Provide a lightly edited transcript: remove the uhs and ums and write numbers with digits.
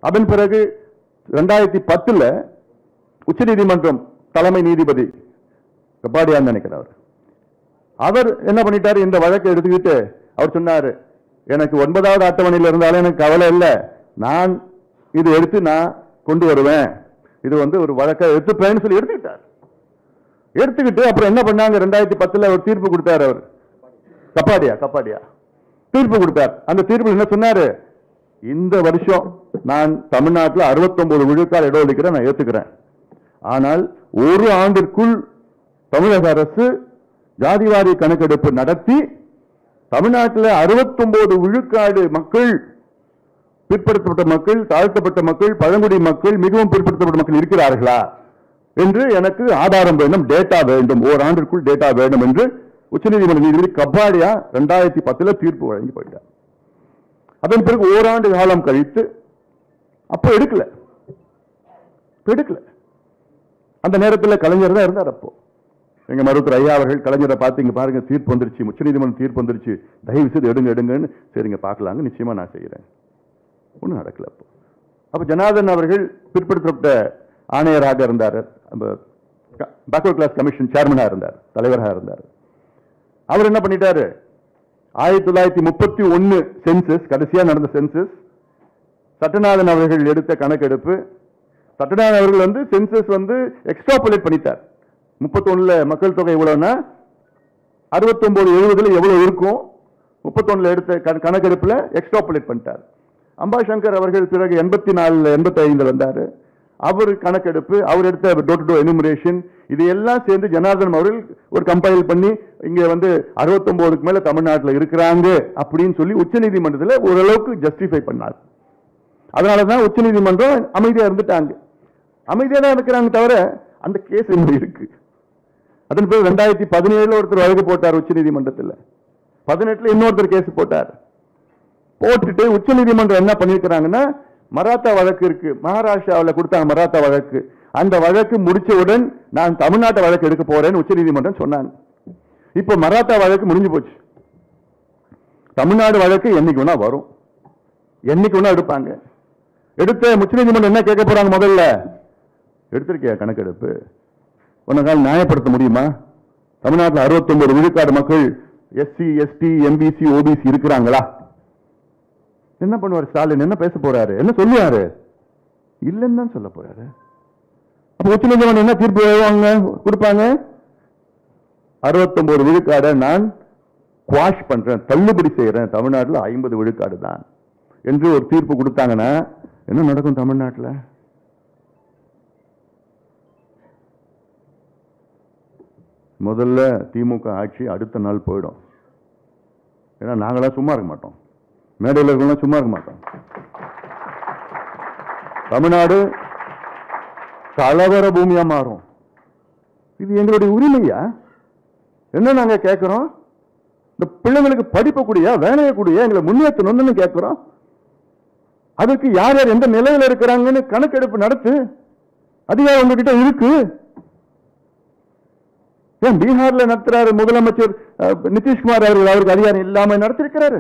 அதன் பிறகு 2010 உச்சநீதிமன்றம் தலைமை நீதிபதி கபாடியான்னு நினைக்கிறார். அவர் என்ன பண்ணிட்டாரு, இந்த வழக்கை எடுத்துக்கிட்டு அவர் சொன்னாரு, எனக்கு 9வது அட்டவணையில் இருந்தாலும் எனக்கு கவலை இல்லை, நான் இது எடுத்து நான் கொண்டு வருவேன், இது ஒரு வழக்கை எடுத்துப்பேன்னு சொல்லி எடுத்துக்கிட்டார். எடுத்துக்கிட்டு அப்புறம் என்ன பண்ணாங்க, 2010 ஒரு தீர்ப்பு கொடுத்தார். அவர் கப்பாடியா தீர்ப்பு கொடுத்தார். அந்த தீர்ப்பில் என்ன சொன்னாரு, இந்த வருஷம் நான் தமிழ்நாட்டில் 69 விழுக்காடு இடஒதுக்கீடு நான் ஏத்துக்கிறேன். ஆனால் ஒரு ஆண்டிற்குள் தமிழக அரசு ஜாதிவாரி கணக்கெடுப்பு நடத்தி தமிழ்நாட்டில் 69 விழுக்காடு மக்கள், பிற்படுத்தப்பட்ட மக்கள், தாழ்த்தப்பட்ட மக்கள், பழங்குடி மக்கள், மிகவும் பிற்படுத்தப்பட்ட மக்கள் இருக்கிறார்களா என்று எனக்கு ஆதாரம் வேண்டும், டேட்டா வேண்டும், ஓராண்டிற்குள் டேட்டா வேண்டும் என்று உச்சநீதிமன்ற நீதிபதி கபாடியா 2010 தீர்ப்பு வழங்கி போயிட்டார். அதன் பிறகு ஓராண்டு காலம் கழித்து அப்போ எடுக்கல. அந்த நேரத்தில் கலைஞர் தான் இருந்தார். அப்போ எங்க மருத்துவர் ஐயா அவர்கள் கலைஞரை பார்த்தீங்க பாருங்க, தீர்ப்பு வந்துருச்சு, உச்சநீதிமன்றம் தீர்ப்பு வந்துருச்சு, தயவு செய்து எடுங்கன்னு, சரிங்க பார்க்கலாங்க, நிச்சயமா நான் செய்யறேன். ஒன்றும் நடக்கல. அப்போ ஜனார்தன் அவர்கள் பிற்படுத்தப்பட்ட ஆணையராக இருந்தார், பேக்வர்ட் கிளாஸ் கமிஷன் சேர்மனாக இருந்தார், தலைவராக இருந்தார். அவர் என்ன பண்ணிட்டாரு, 1931 சென்சஸ், கடைசியா நடந்த சென்சஸ், சட்டநாதன் அவர்கள் எடுத்த கணக்கெடுப்பு, சட்டநாதன் அவர்கள் சென்சஸ் எக்ஸ்ட்ராபுலேட் பண்ணிட்டார். 31 மக்கள் தொகை எவ்வளவுனா 69 70 எவ்வளவு இருக்கும், 31 எடுத்த கணக்கெடுப்புல எக்ஸ்ட்ராபுலேட் பண்ணிட்டார். அம்பாசங்கர் அவர்கள் பிறகு 84 85 வந்தாரு. அவர் கணக்கெடுப்பு, அவர் எடுத்த டோர் டு டோர் எனுமரேஷன், இது எல்லாம் சேர்ந்து ஜனார்தன் அவர்கள் ஒரு கம்பைல் பண்ணி இங்க 69க்கு மேல தமிழ்நாட்டில் இருக்கிறாங்க அப்படின்னு சொல்லி உச்சநீதிமன்றத்தில் ஓரளவுக்கு ஜஸ்டிஃபை பண்ணார். அதனாலதான் உச்சநீதிமன்றம் அமைதியா இருந்துட்டாங்க. அமைதியா தான் இருக்கிறாங்க தவிர அந்த கேஸ் இருக்கு. அதன் பிறகு 2017 ஒருத்தர் வழக்கு போட்டார் உச்சநீதிமன்றத்தில், 18 இன்னொருத்தர் கேஸ் போட்டார். போட்டுட்டு உச்சநீதிமன்றம் என்ன பண்ணிருக்கிறாங்கன்னா, மராத்தா வழக்கு இருக்கு, மகாராஷ்டிராவில் கொடுத்தாங்க மராத்தா வழக்கு, அந்த வழக்கு முடிச்சவுடன் நான் தமிழ்நாட்டு வழக்கு எடுக்க போறேன்னு உச்சநீதிமன்றம் சொன்னாங்க. இப்ப மராத்தா வழக்கு முடிஞ்சு போச்சு. தமிழ்நாடு வழக்கு என்னைக்கு வேணா வரும், என்னைக்கு வேணா எடுப்பாங்க. எடுத்த உச்சநீதிமன்றம் என்ன கேட்க போறாங்க, முதல்ல எடுத்திருக்கியா கணக்கெடுப்பு, உனக்கால் நியாயப்படுத்த முடியுமா, தமிழ்நாட்டில் 69 விழுக்காடு மக்கள் எஸ்சி எஸ்டி எம்பிசி ஓபிசி இருக்கிறாங்களா? என்ன பண்ணுவார் ஸ்டாலின், என்ன பேச போறாரு, என்ன சொல்லுவாரு, இல்லைன்னு தான் சொல்ல போறாரு. அப்ப உச்சநீதிமன்றம் என்ன தீர்ப்பு கொடுப்பாங்க, 69 விழுக்காடை நான் குவாஷ் பண்றேன், தள்ளுபடி செய்யறேன், தமிழ்நாட்டில் 50 விழுக்காடு தான் என்று ஒரு தீர்ப்பு கொடுத்தாங்கன்னா என்ன நடக்கும் தமிழ்நாட்டில்? முதல்ல திமுக ஆட்சி அடுத்த நாள் போயிடும். ஏன்னா நாங்களாம் சும்மா இருக்க மாட்டோம், மேடையில் இருக்கலாம் சும்மா இருக்க மாட்டோம். தமிழ்நாடு கலவர பூமியா மாறும். இது எங்களுடைய உரிமையா? என்ன நாங்க கேட்கிறோம், இந்த பிள்ளைங்களுக்கு படிப்ப கூடிய வேலையை கூடிய எங்களை முன்னேற்றணும்னு கேட்கிறோம். அதுக்கு யார் யார் எந்த நிலையில் இருக்கிறாங்கன்னு கணக்கெடுப்பு நடத்து, அதிகாரம் உங்ககிட்ட இருக்கு. ஏன் பீகார்ல நடத்துறாரு முதலமைச்சர் நிதிஷ்குமார் அவர்கள், அவருக்கு அதிகாரம் இல்லாம நடத்திருக்கிறாரு.